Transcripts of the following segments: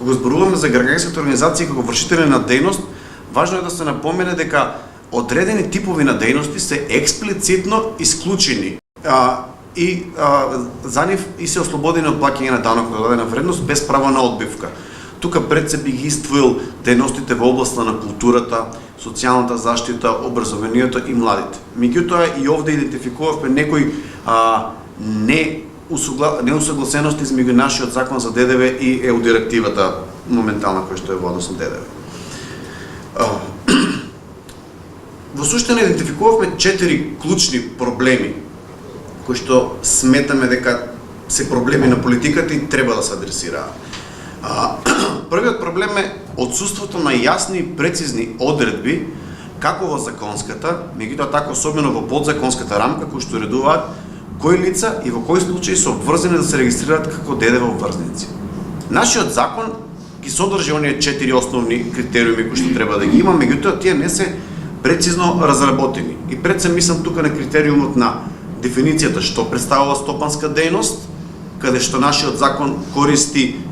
Кога зборуваме за граѓанските организации како вршители на дејност, важно е да се напомене дека одредени типови на дејности се експлицитно исклучени за нив и се ослободени од плаќање на данок на додадена вредност без право на одбивка. Тука пред се би ги иствоил дејностите во областа на културата, социјалната заштита, образованието и младите. Меѓутоа и овде идентификувавме некои неусогласености измеѓу нашиот закон за ДДВ и ЕУ директивата моментална која што е во однос на ДДВ. Во суштина идентификувавме 4 клучни проблеми кои што сметаме дека се проблеми на политиката и треба да се адресираат. Првиот проблем е отсуството на јасни и прецизни одредби како во законската, меѓутоа така особено во подзаконската рамка кои што уредуваат кои лица и во кои случаи се обврзани да се регистрираат како ДДВ обврзници. Нашиот закон ги содржи оние 4 основни критериуми кои што треба да ги има, меѓутоа тие не се прецизно разработени. И пред се мислам тука на критериумот на дефиницијата што представува стопанска дејност, каде што нашиот закон користи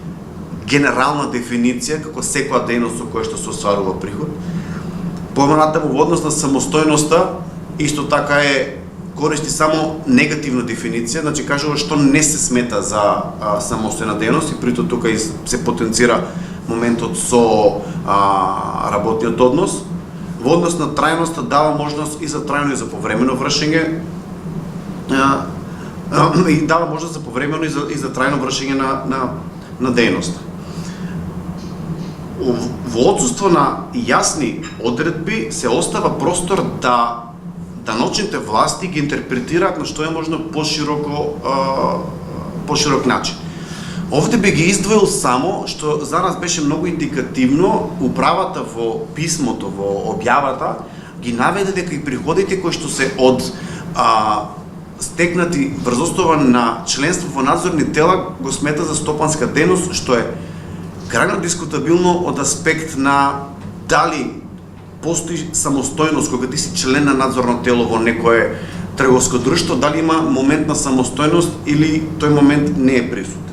генерална дефиниција како секоја дејност со која што се остварува приход. Поманатаму во однос на самостојноста исто така користи само негативна дефиниција, значи кажува што не се смета за самостојна дејност и притоа тука се потенцира моментот со работниот однос. Во однос на трајноста дава можност и за трајно и за повремено вршење и дава можност за повремено и за трајно вршење на дејност. Во отсуство на јасни одредби се остава простор да научните власти ги интерпретираат на што е можно поширок начин. Овде би ги издвоил само што за нас беше многу индикативно, управата во писмото, во објавата ги наведе дека и приходите кои што се од стекнати врз основа на членство во надзорни тела го смета за стопанска дејност, што е крајно дискутабилно од аспект на дали постои самостојност кога ти си член на надзорно тело во некое трговско друштво, дали има момент на самостојност или тој момент не е присутен.